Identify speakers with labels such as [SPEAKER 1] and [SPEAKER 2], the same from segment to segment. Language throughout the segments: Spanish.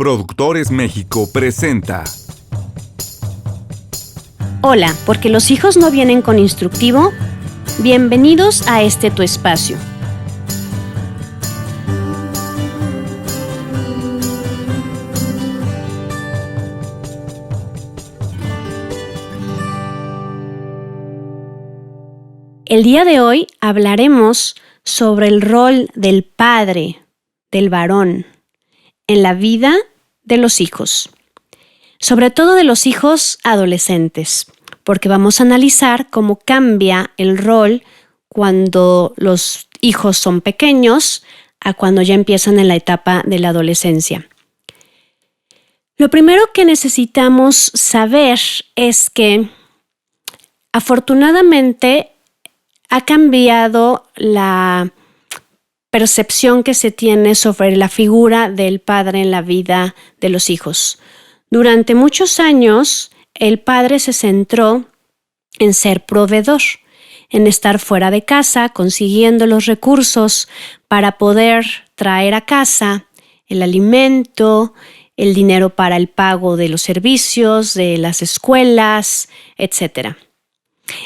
[SPEAKER 1] Productores México presenta.
[SPEAKER 2] Hola, porque los hijos no vienen con instructivo. Bienvenidos a este tu espacio. El día de hoy hablaremos sobre el rol del padre, del varón, en la vida de los hijos. Sobre todo de los hijos adolescentes, porque vamos a analizar cómo cambia el rol cuando los hijos son pequeños a cuando ya empiezan en la etapa de la adolescencia. Lo primero que necesitamos saber es que afortunadamente ha cambiado la percepción que se tiene sobre la figura del padre en la vida de los hijos. Durante muchos años, el padre se centró en ser proveedor, en estar fuera de casa, consiguiendo los recursos para poder traer a casa el alimento, el dinero para el pago de los servicios, de las escuelas, etc.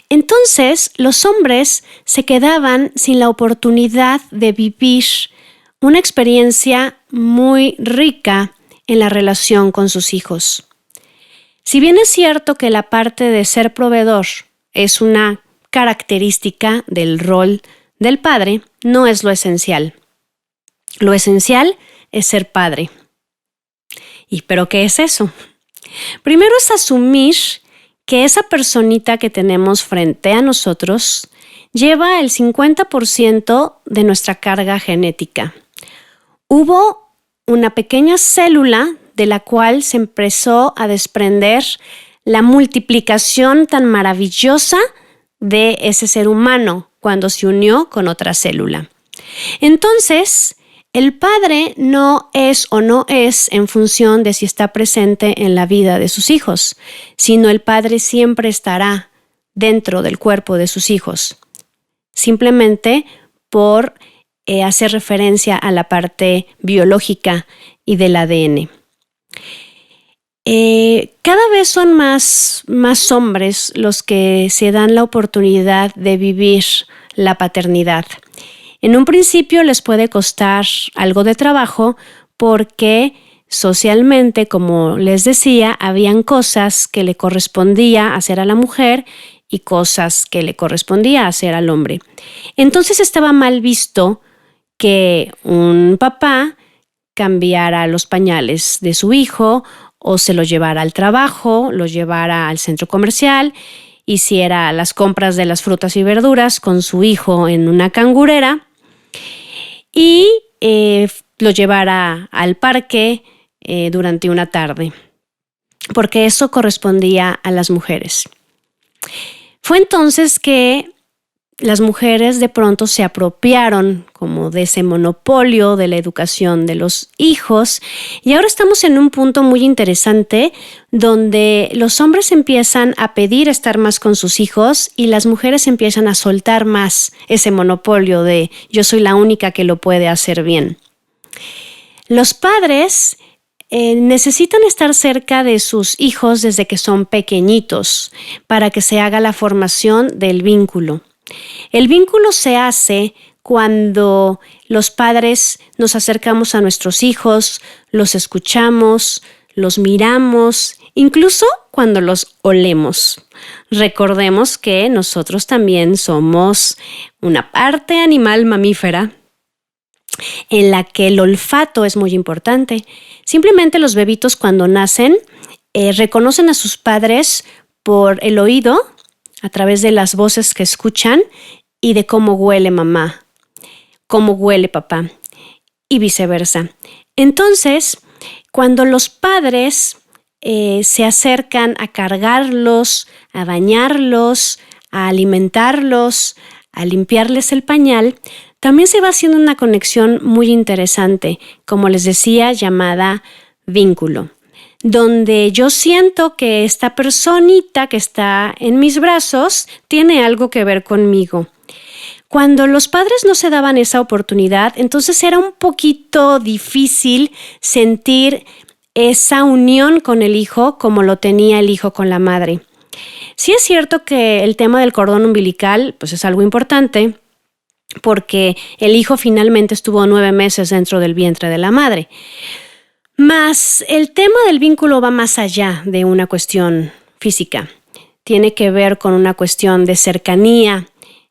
[SPEAKER 2] Entonces, los hombres se quedaban sin la oportunidad de vivir una experiencia muy rica en la relación con sus hijos. Si bien es cierto que la parte de ser proveedor es una característica del rol del padre, no es lo esencial. Lo esencial es ser padre. ¿Pero qué es eso? Primero es asumir que esa personita que tenemos frente a nosotros lleva el 50% de nuestra carga genética. Hubo una pequeña célula de la cual se empezó a desprender la multiplicación tan maravillosa de ese ser humano cuando se unió con otra célula. Entonces, el padre no es o no es en función de si está presente en la vida de sus hijos, sino el padre siempre estará dentro del cuerpo de sus hijos, simplemente por hacer referencia a la parte biológica y del ADN. Cada vez son más hombres los que se dan la oportunidad de vivir la paternidad. En un principio les puede costar algo de trabajo porque socialmente, como les decía, habían cosas que le correspondía hacer a la mujer y cosas que le correspondía hacer al hombre. Entonces estaba mal visto que un papá cambiara los pañales de su hijo o se lo llevara al trabajo, lo llevara al centro comercial, hiciera las compras de las frutas y verduras con su hijo en una cangurera y lo llevara al parque durante una tarde, porque eso correspondía a las mujeres. Fue entonces que las mujeres de pronto se apropiaron como de ese monopolio de la educación de los hijos y ahora estamos en un punto muy interesante donde los hombres empiezan a pedir estar más con sus hijos y las mujeres empiezan a soltar más ese monopolio de yo soy la única que lo puede hacer bien. Los padres necesitan estar cerca de sus hijos desde que son pequeñitos para que se haga la formación del vínculo. El vínculo se hace cuando los padres nos acercamos a nuestros hijos, los escuchamos, los miramos, incluso cuando los olemos. Recordemos que nosotros también somos una parte animal mamífera en la que el olfato es muy importante. Simplemente los bebitos cuando nacen reconocen a sus padres por el oído, a través de las voces que escuchan y de cómo huele mamá, cómo huele papá y viceversa. Entonces, cuando los padres se acercan a cargarlos, a bañarlos, a alimentarlos, a limpiarles el pañal, también se va haciendo una conexión muy interesante, como les decía, llamada vínculo, donde yo siento que esta personita que está en mis brazos tiene algo que ver conmigo. Cuando los padres no se daban esa oportunidad, entonces era un poquito difícil sentir esa unión con el hijo como lo tenía el hijo con la madre. Sí es cierto que el tema del cordón umbilical pues es algo importante porque el hijo finalmente estuvo 9 meses dentro del vientre de la madre. Mas el tema del vínculo va más allá de una cuestión física. Tiene que ver con una cuestión de cercanía,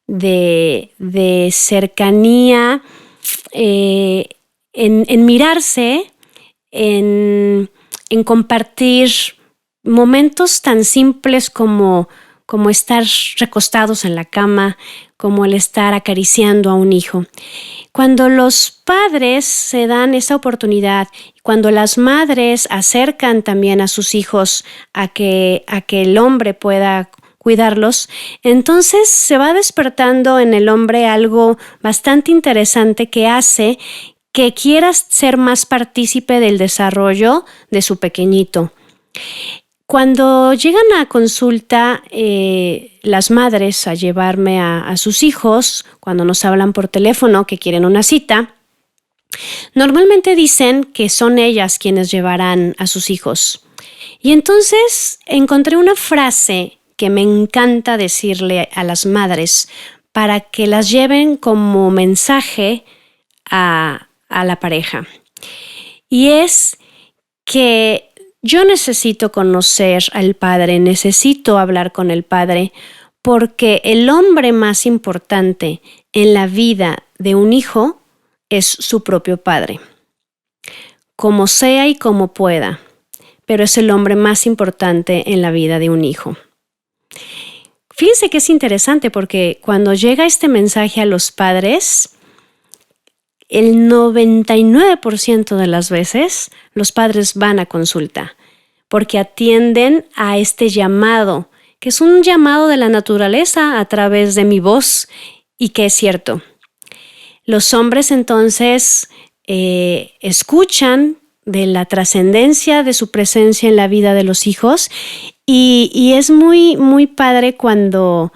[SPEAKER 2] de cercanía en mirarse, en compartir momentos tan simples como estar recostados en la cama, como el estar acariciando a un hijo. Cuando los padres se dan esa oportunidad, cuando las madres acercan también a sus hijos a que el hombre pueda cuidarlos, entonces se va despertando en el hombre algo bastante interesante que hace que quiera ser más partícipe del desarrollo de su pequeñito. Cuando llegan a consulta las madres a llevarme a sus hijos, cuando nos hablan por teléfono que quieren una cita, normalmente dicen que son ellas quienes llevarán a sus hijos. Y entonces encontré una frase que me encanta decirle a las madres para que las lleven como mensaje a la pareja. Y es que yo necesito conocer al padre, necesito hablar con el padre, porque el hombre más importante en la vida de un hijo es su propio padre. Como sea y como pueda, pero es el hombre más importante en la vida de un hijo. Fíjense que es interesante porque cuando llega este mensaje a los padres, el 99% de las veces los padres van a consulta porque atienden a este llamado, que es un llamado de la naturaleza a través de mi voz y que es cierto. Los hombres entonces escuchan de la trascendencia de su presencia en la vida de los hijos y es muy, muy padre cuando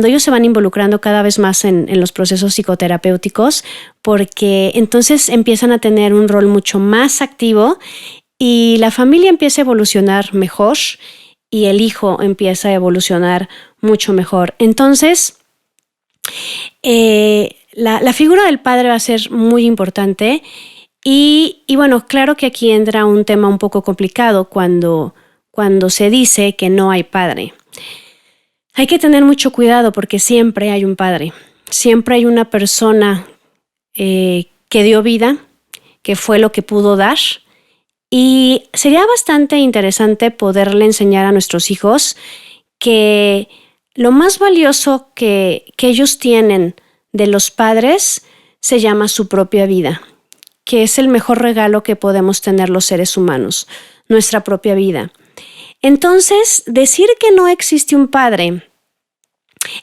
[SPEAKER 2] ellos se van involucrando cada vez más en los procesos psicoterapéuticos, porque entonces empiezan a tener un rol mucho más activo y la familia empieza a evolucionar mejor y el hijo empieza a evolucionar mucho mejor. Entonces, la figura del padre va a ser muy importante y bueno, claro que aquí entra un tema un poco complicado cuando se dice que no hay padre. Hay que tener mucho cuidado porque siempre hay un padre, siempre hay una persona que dio vida, que fue lo que pudo dar, y sería bastante interesante poderle enseñar a nuestros hijos que lo más valioso que ellos tienen de los padres se llama su propia vida, que es el mejor regalo que podemos tener los seres humanos, nuestra propia vida. Entonces, decir que no existe un padre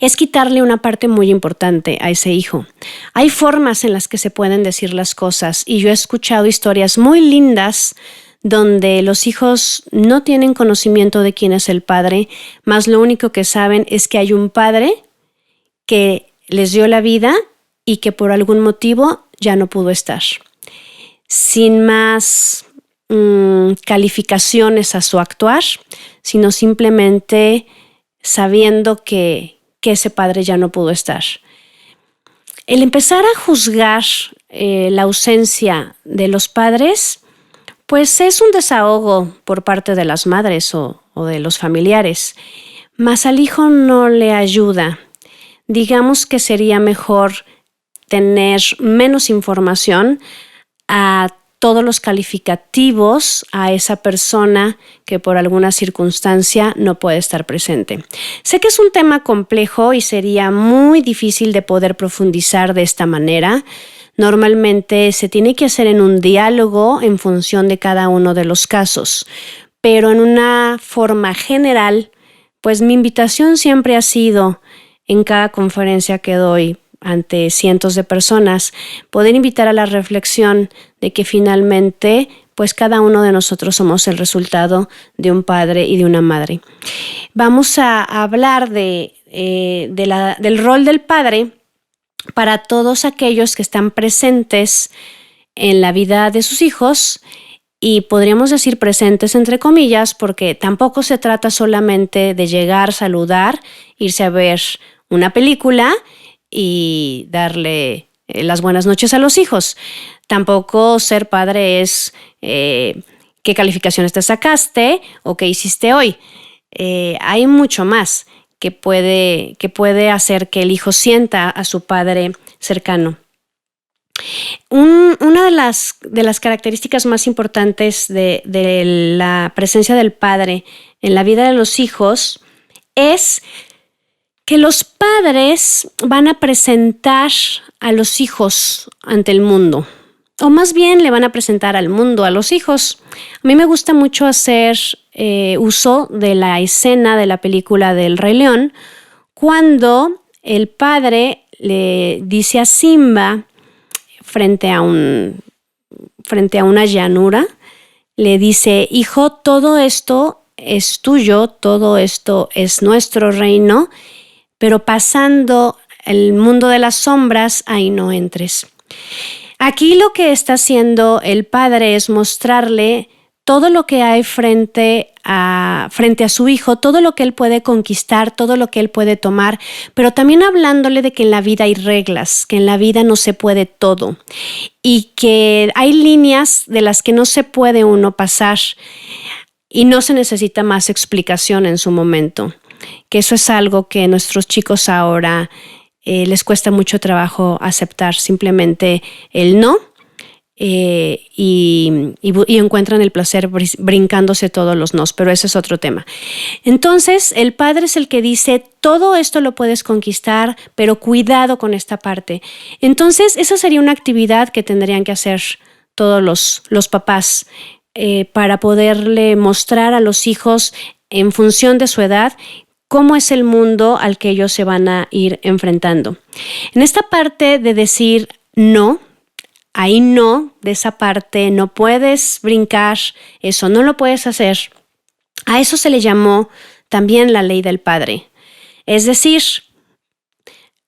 [SPEAKER 2] es quitarle una parte muy importante a ese hijo. Hay formas en las que se pueden decir las cosas y yo he escuchado historias muy lindas donde los hijos no tienen conocimiento de quién es el padre, más lo único que saben es que hay un padre que les dio la vida y que por algún motivo ya no pudo estar. Sin más calificaciones a su actuar, sino simplemente sabiendo que ese padre ya no pudo estar. El empezar a juzgar la ausencia de los padres, pues es un desahogo por parte de las madres o de los familiares, mas al hijo no le ayuda. Digamos que sería mejor tener menos información a todos los calificativos a esa persona que por alguna circunstancia no puede estar presente. Sé que es un tema complejo y sería muy difícil de poder profundizar de esta manera. Normalmente se tiene que hacer en un diálogo en función de cada uno de los casos, pero en una forma general, pues mi invitación siempre ha sido en cada conferencia que doy ante cientos de personas, poder invitar a la reflexión de que finalmente, pues cada uno de nosotros somos el resultado de un padre y de una madre. Vamos a hablar del rol del padre para todos aquellos que están presentes en la vida de sus hijos y podríamos decir presentes entre comillas, porque tampoco se trata solamente de llegar, saludar, irse a ver una película y darle las buenas noches a los hijos. Tampoco ser padre es qué calificaciones te sacaste o qué hiciste hoy. Hay mucho más que puede hacer que el hijo sienta a su padre cercano. Una de las características más importantes de la presencia del padre en la vida de los hijos es que los padres van a presentar a los hijos ante el mundo, o más bien le van a presentar al mundo a los hijos. A mí me gusta mucho hacer uso de la escena de la película del Rey León, cuando el padre le dice a Simba, frente a una llanura, le dice: hijo, todo esto es tuyo, todo esto es nuestro reino, pero pasando el mundo de las sombras, ahí no entres. Aquí lo que está haciendo el padre es mostrarle todo lo que hay frente a su hijo, todo lo que él puede conquistar, todo lo que él puede tomar, pero también hablándole de que en la vida hay reglas, que en la vida no se puede todo y que hay líneas de las que no se puede uno pasar y no se necesita más explicación en su momento, que eso es algo que nuestros chicos ahora les cuesta mucho trabajo aceptar, simplemente el no. Y encuentran el placer brincándose todos los nos, pero ese es otro tema. Entonces, el padre es el que dice: todo esto lo puedes conquistar, pero cuidado con esta parte. Entonces, esa sería una actividad que tendrían que hacer todos los papás para poderle mostrar a los hijos, en función de su edad, cómo es el mundo al que ellos se van a ir enfrentando. En esta parte de decir no, ahí no, de esa parte no puedes brincar, eso no lo puedes hacer. A eso se le llamó también la ley del padre. Es decir,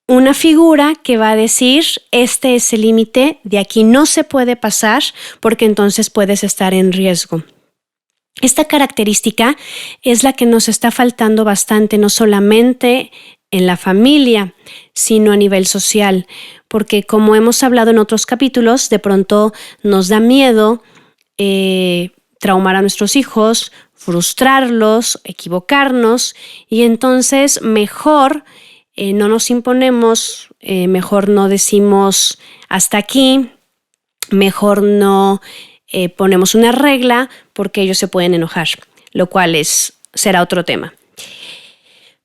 [SPEAKER 2] una figura que va a decir: este es el límite, de aquí no se puede pasar porque entonces puedes estar en riesgo. Esta característica es la que nos está faltando bastante, no solamente en la familia, sino a nivel social, porque como hemos hablado en otros capítulos, de pronto nos da miedo traumar a nuestros hijos, frustrarlos, equivocarnos, y entonces mejor no nos imponemos, mejor no decimos hasta aquí, mejor no ponemos una regla porque ellos se pueden enojar, lo cual será otro tema.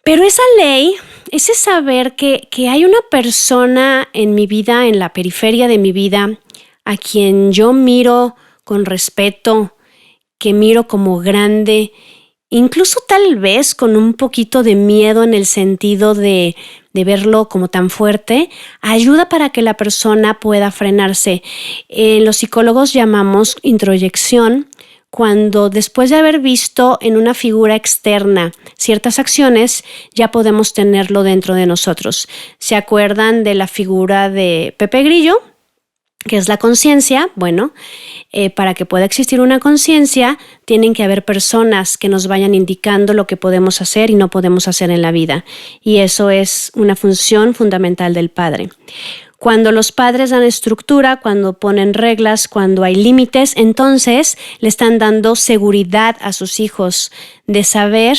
[SPEAKER 2] Pero esa ley, ese saber que hay una persona en mi vida, en la periferia de mi vida, a quien yo miro con respeto, que miro como grande, incluso tal vez con un poquito de miedo en el sentido de verlo como tan fuerte, ayuda para que la persona pueda frenarse. Los psicólogos llamamos introyección, cuando después de haber visto en una figura externa ciertas acciones, ya podemos tenerlo dentro de nosotros. ¿Se acuerdan de la figura de Pepe Grillo? ¿Qué es la conciencia? Bueno, para que pueda existir una conciencia, tienen que haber personas que nos vayan indicando lo que podemos hacer y no podemos hacer en la vida. Y eso es una función fundamental del padre. Cuando los padres dan estructura, cuando ponen reglas, cuando hay límites, entonces le están dando seguridad a sus hijos de saber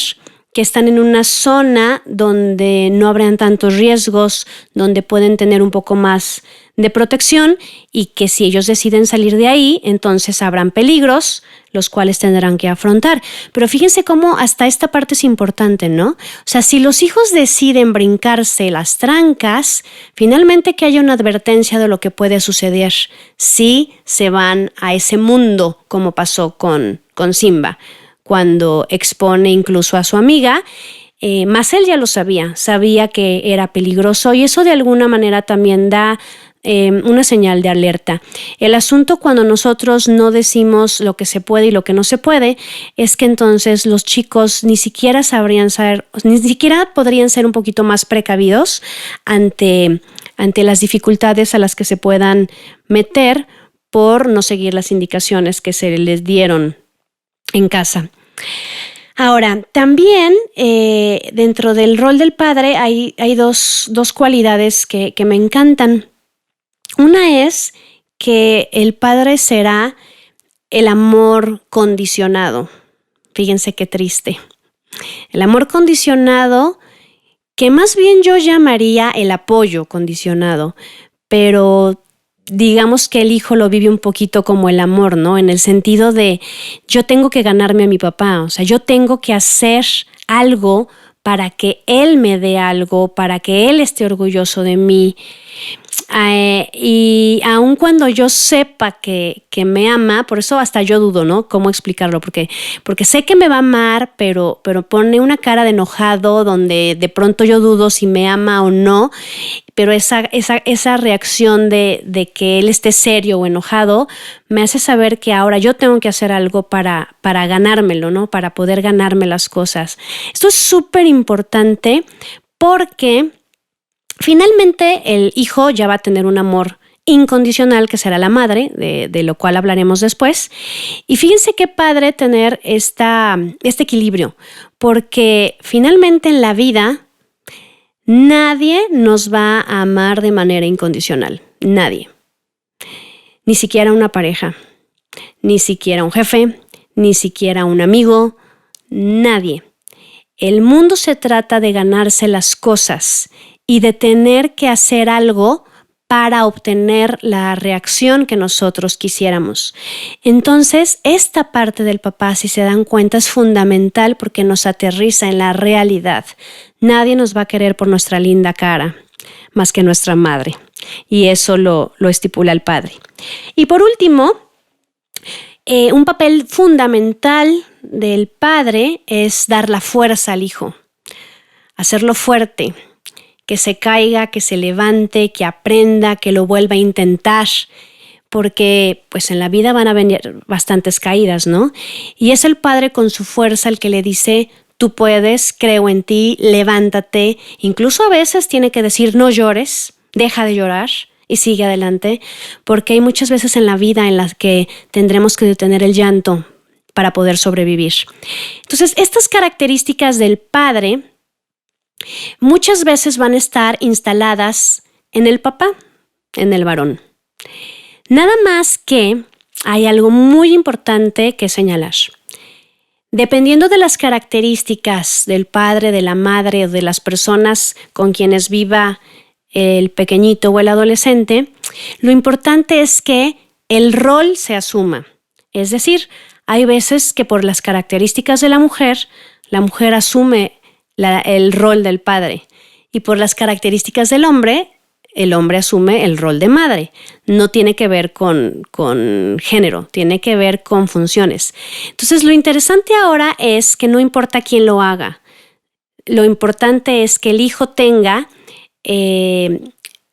[SPEAKER 2] que están en una zona donde no habrán tantos riesgos, donde pueden tener un poco más de protección y que si ellos deciden salir de ahí, entonces habrán peligros, los cuales tendrán que afrontar. Pero fíjense cómo hasta esta parte es importante, ¿no? O sea, si los hijos deciden brincarse las trancas, finalmente que haya una advertencia de lo que puede suceder si se van a ese mundo, como pasó con Simba, cuando expone incluso a su amiga. Más él ya lo sabía que era peligroso y eso de alguna manera también da una señal de alerta. El asunto cuando nosotros no decimos lo que se puede y lo que no se puede es que entonces los chicos ni siquiera podrían ser un poquito más precavidos ante las dificultades a las que se puedan meter por no seguir las indicaciones que se les dieron en casa. Ahora, también dentro del rol del padre hay dos cualidades que me encantan. Una es que el padre será el amor condicionado. Fíjense qué triste. El amor condicionado, que más bien yo llamaría el apoyo condicionado, pero digamos que el hijo lo vive un poquito como el amor, ¿no? En el sentido de yo tengo que ganarme a mi papá, o sea, yo tengo que hacer algo para que él me dé algo, para que él esté orgulloso de mí. Y aun cuando yo sepa que me ama, por eso hasta yo dudo, ¿no? ¿Cómo explicarlo? Porque sé que me va a amar, pero pone una cara de enojado donde de pronto yo dudo si me ama o no, pero esa reacción de que él esté serio o enojado me hace saber que ahora yo tengo que hacer algo para ganármelo, ¿no? Para poder ganarme las cosas. Esto es súper importante porque finalmente el hijo ya va a tener un amor incondicional que será la madre, de lo cual hablaremos después. Y fíjense qué padre tener este equilibrio, porque finalmente en la vida nadie nos va a amar de manera incondicional, nadie. Ni siquiera una pareja, ni siquiera un jefe, ni siquiera un amigo, nadie. El mundo se trata de ganarse las cosas y de tener que hacer algo para obtener la reacción que nosotros quisiéramos. Entonces, esta parte del papá, si se dan cuenta, es fundamental porque nos aterriza en la realidad. Nadie nos va a querer por nuestra linda cara, más que nuestra madre. Y eso lo estipula el padre. Y por último, un papel fundamental del padre es dar la fuerza al hijo, hacerlo fuerte, que se caiga, que se levante, que aprenda, que lo vuelva a intentar, porque pues en la vida van a venir bastantes caídas, ¿no? Y es el padre con su fuerza el que le dice, tú puedes, creo en ti, levántate. Incluso a veces tiene que decir, no llores, deja de llorar y sigue adelante, porque hay muchas veces en la vida en las que tendremos que detener el llanto para poder sobrevivir. Entonces, estas características del padre muchas veces van a estar instaladas en el papá, en el varón. Nada más que hay algo muy importante que señalar. Dependiendo de las características del padre, de la madre o de las personas con quienes viva el pequeñito o el adolescente, lo importante es que el rol se asuma. Es decir, hay veces que por las características de la mujer asume el rol del padre, y por las características del hombre, el hombre asume el rol de madre. No tiene que ver con género, tiene que ver con funciones. Entonces, lo interesante ahora es que no importa quién lo haga, lo importante es que el hijo tenga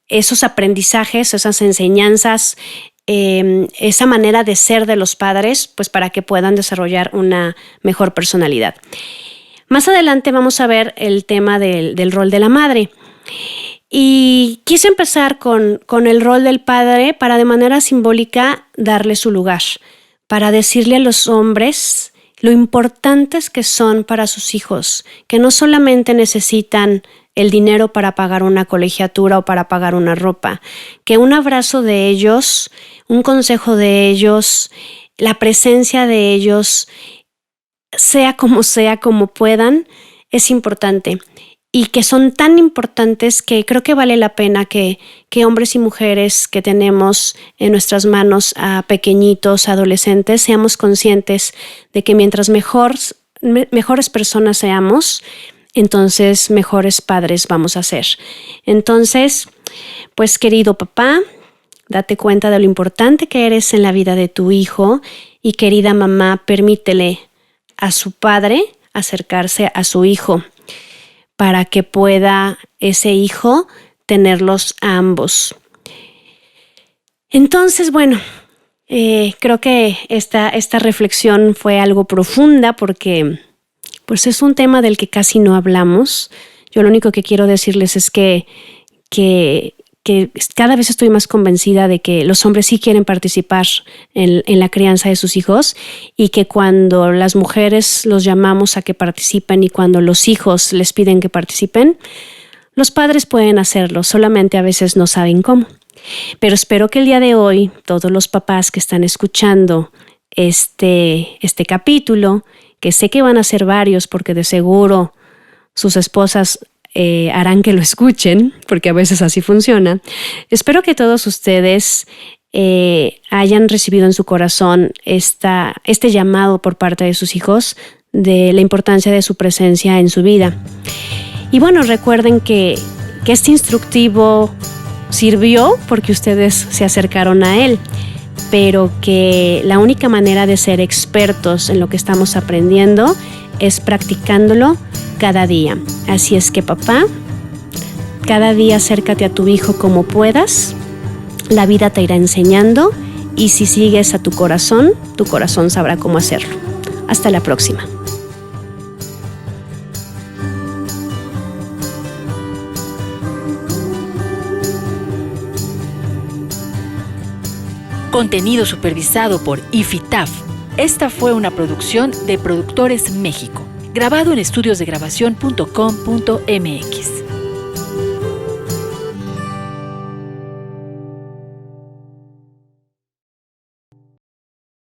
[SPEAKER 2] esos aprendizajes, esas enseñanzas, esa manera de ser de los padres, pues para que puedan desarrollar una mejor personalidad. Más adelante vamos a ver el tema del rol de la madre. Y quise empezar con el rol del padre para de manera simbólica darle su lugar, para decirle a los hombres lo importantes que son para sus hijos, que no solamente necesitan el dinero para pagar una colegiatura o para pagar una ropa, que un abrazo de ellos, un consejo de ellos, la presencia de ellos, sea como puedan, es importante. Y que son tan importantes que creo que vale la pena que hombres y mujeres que tenemos en nuestras manos a pequeñitos, adolescentes, seamos conscientes de que mientras mejores personas seamos, entonces mejores padres vamos a ser. Entonces, pues querido papá, date cuenta de lo importante que eres en la vida de tu hijo, y querida mamá, permítele a su padre acercarse a su hijo para que pueda ese hijo tenerlos a ambos. Entonces, bueno, creo que esta reflexión fue algo profunda porque pues es un tema del que casi no hablamos. Yo lo único que quiero decirles es que que cada vez estoy más convencida de que los hombres sí quieren participar en la crianza de sus hijos, y que cuando las mujeres los llamamos a que participen y cuando los hijos les piden que participen, los padres pueden hacerlo, solamente a veces no saben cómo. Pero espero que el día de hoy todos los papás que están escuchando este capítulo, que sé que van a ser varios porque de seguro sus esposas harán que lo escuchen, porque a veces así funciona. Espero que todos ustedes hayan recibido en su corazón este llamado por parte de sus hijos de la importancia de su presencia en su vida. Y bueno, recuerden que este instructivo sirvió porque ustedes se acercaron a él, pero que la única manera de ser expertos en lo que estamos aprendiendo es practicándolo cada día. Así es que, papá, cada día acércate a tu hijo como puedas. La vida te irá enseñando, y si sigues a tu corazón sabrá cómo hacerlo. Hasta la próxima.
[SPEAKER 3] Contenido supervisado por IFITAF. Esta fue una producción de Productores México, grabado en estudiosdegrabación.com.mx.